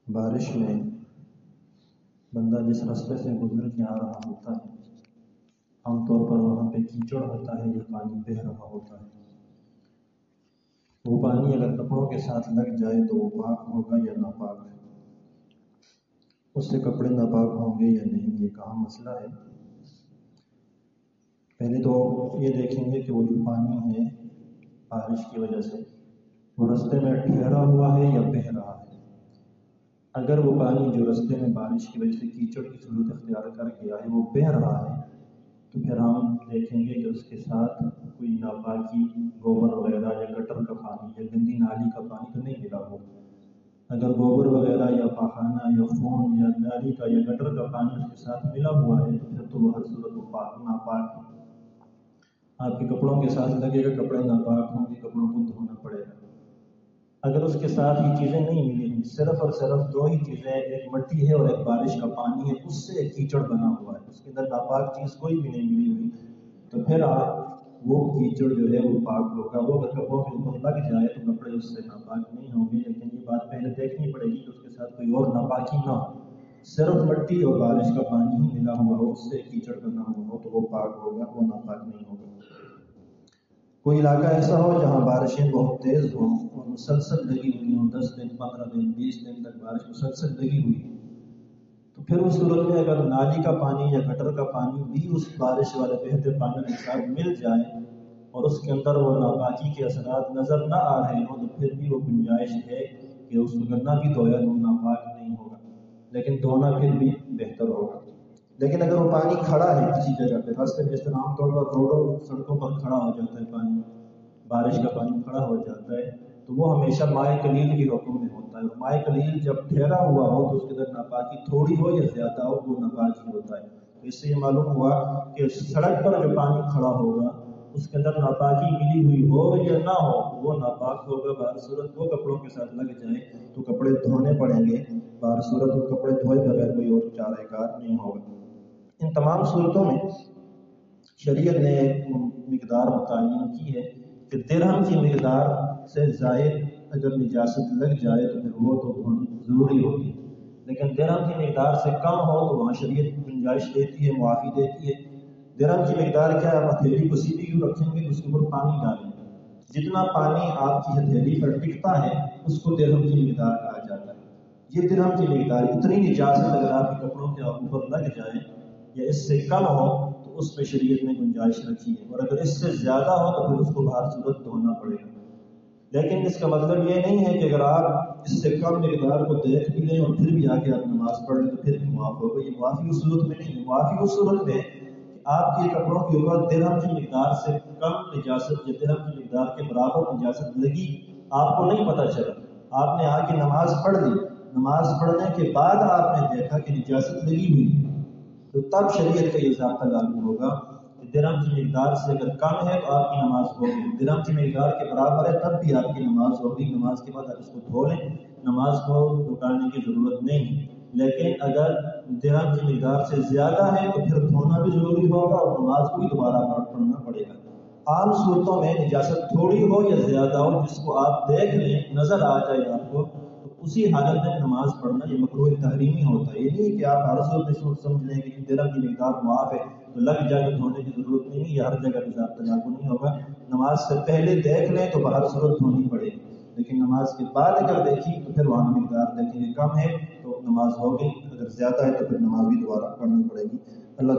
بارش میں بندہ جس راستے سے گزر کے آ رہا ہوتا ہے، عام طور پر وہاں پہ کیچڑ ہوتا ہے یا پانی بہہ رہا ہوتا ہے۔ وہ پانی اگر کپڑوں کے ساتھ لگ جائے تو وہ پاک ہوگا یا ناپاک ہے، اس سے کپڑے ناپاک ہوں گے یا نہیں، یہ کہاں مسئلہ ہے۔ پہلے تو یہ دیکھیں گے کہ وہ جو پانی ہے بارش کی وجہ سے وہ راستے میں ٹھہرا ہوا ہے یا بہہ رہا ہے۔ اگر وہ پانی جو راستے میں بارش کی وجہ سے کیچڑ کی صورت اختیار کر گیا ہے وہ بہہ رہا ہے، تو پھر ہم دیکھیں گے کہ اس کے ساتھ کوئی ناپاکی، گوبر وغیرہ یا گٹر کا پانی یا گندی نالی کا پانی تو نہیں ملا ہوگا۔ اگر گوبر وغیرہ یا پاخانہ یا خون یا نالی کا یا گٹر کا پانی اس کے ساتھ ملا ہوا ہے تو پھر تو وہ ہر صورت ناپاک ہے۔ آپ کے کپڑوں کے ساتھ لگے گا، کپڑے ناپاک ہوں گے، کپڑوں کو دھونا پڑے گا۔ اگر اس کے ساتھ یہ چیزیں نہیں ملی ہیں، صرف اور صرف دو ہی چیزیں، ایک مٹی ہے اور ایک بارش کا پانی ہے، اس سے ایک کیچڑ بنا ہوا ہے، اس کے اندر ناپاک چیز کوئی بھی نہیں ملی ہوئی، تو پھر وہ کیچڑ جو ہے وہ پاک ہوگا۔ وہ اگر کپڑوں کے اوپر لگ جائے تو کپڑے اس سے ناپاک نہیں ہوں گے، لیکن یہ بات پہلے دیکھنی پڑے گی کہ اس کے ساتھ کوئی اور ناپاکی نہ ہو۔ صرف مٹی اور بارش کا پانی ہی ملا ہوا ہو، اس سے کیچڑ بنا ہوا ہو تو وہ پاک ہوگا، وہ ناپاک نہیں ہوگا۔ کوئی علاقہ ایسا ہو جہاں بارشیں بہت تیز ہوں اور مسلسل لگی ہوئی ہوں، 10 دن 15 دن 20 دن تک بارش مسلسل لگی ہوئی، تو پھر اس صورت میں اگر نالی کا پانی یا گٹر کا پانی بھی اس بارش والے بہتے پانی کے ساتھ مل جائے اور اس کے اندر وہ ناپاکی کے اثرات نظر نہ آ رہے ہوں، تو پھر بھی وہ گنجائش ہے کہ اس کو اگر نہ بھی دھویا تو ناپاک نہیں ہوگا، لیکن دھونا پھر بھی بہتر ہوگا۔ لیکن اگر وہ پانی کھڑا ہے کسی جگہ پہ، راستے میں جس طرح عام طور پر روڈوں سڑکوں پر کھڑا ہو جاتا ہے پانی، بارش کا پانی کھڑا ہو جاتا ہے، تو وہ ہمیشہ مائع قلیل کی حکم میں ہوتا ہے۔ مائع قلیل جب ٹھہرا ہوا ہو تو اس کے اندر ناپاکی تھوڑی ہو یا زیادہ ہو، وہ ناپاک ہی ہوتا ہے۔ تو اس سے یہ معلوم ہوا کہ سڑک پر جو پانی کھڑا ہوگا اس کے اندر ناپاکی ملی ہوئی ہو یا نہ ہو وہ ناپاک ہوگا۔ بہر صورت وہ کپڑوں کے ساتھ لگ جائے تو کپڑے دھونے پڑیں گے، بہر صورت وہ کپڑے دھوئے بغیر کوئی اور چارہ کار نہیں ہوگا۔ ان تمام صورتوں میں شریعت نے ایک مقدار متعین کی ہے کہ درہم کی مقدار سے زائد اگر نجاست لگ جائے تو پھر وہ تو دھونی ضروری ہوگی، لیکن درہم کی مقدار سے کم ہو تو وہاں شریعت گنجائش دیتی ہے، معافی دیتی ہے۔ درہم کی مقدار کیا ہے؟ آپ ہتھیلی کو سیدھی یوں رکھیں گے تو اس کے اوپر پانی ڈالیں، جتنا پانی آپ کی ہتھیلی پر ٹکتا ہے اس کو درہم کی مقدار کہا جاتا ہے۔ یہ درہم کی مقدار، اتنی نجاست اگر آپ کے کپڑوں کے اوپر لگ جائے یا اس سے کم ہو تو اس میں شریعت نے گنجائش رکھی ہے، اور اگر اس سے زیادہ ہو تو پھر اس کو بہر صورت دھونا پڑے گا۔ لیکن اس کا مطلب یہ نہیں ہے کہ اگر آپ اس سے کم مقدار کو دیکھ بھی لیں اور پھر بھی آگے آپ نماز پڑھ لیں تو پھر بھی معاف ہوگا۔ یہ معافی اس صورت میں نہیں ہے، معافی اس صورت میں کہ آپ کے کپڑوں کے اوپر درہم کی مقدار سے کم نجاست یا درہم کی مقدار کے برابر نجاست لگی، آپ کو نہیں پتہ چلا، آپ نے آ کے نماز پڑھ لی، نماز پڑھنے کے بعد آپ نے دیکھا کہ نجاست لگی ہوئی ہے، تو تب شریعت کا یہ ضابطہ لاگو ہوگا کہ درہم کی مقدار سے اگر کم ہے تو آپ کی نماز ہوگی، درہم کی مقدار کے برابر ہے تب بھی آپ کی نماز ہوگی، نماز کے بعد آپ اس کو دھو لیں، نماز کو لوٹانے کی ضرورت نہیں۔ لیکن اگر درہم کی مقدار سے زیادہ ہے تو پھر دھونا بھی ضروری ہوگا اور نماز کو بھی دوبارہ پڑھنا پڑے گا۔ عام صورتوں میں نجاست تھوڑی ہو یا زیادہ ہو، جس کو آپ دیکھ لیں، نظر آ جائے آپ کو، تو اسی حالت میں نماز پڑھنا یہ مکروہ تحریمی ہوتا ہے۔ یہ نہیں کہ آپ ہر صورت میں سمجھ لیں کہ درہم کی مقدار معاف ہے تو لگ جائے تو دھونے کی ضرورت نہیں ہے، یہ ہر جگہ بھی ضابطہ لاگو نہیں ہوگا۔ نماز سے پہلے دیکھ لیں تو بہر صورت دھونی پڑے گی، لیکن نماز کے بعد اگر دیکھی تو پھر وہاں مقدار دیکھیں گے کم ہے تو نماز ہوگی، اگر زیادہ ہے تو پھر نماز بھی دوبارہ پڑھنی پڑے گی۔ اللہ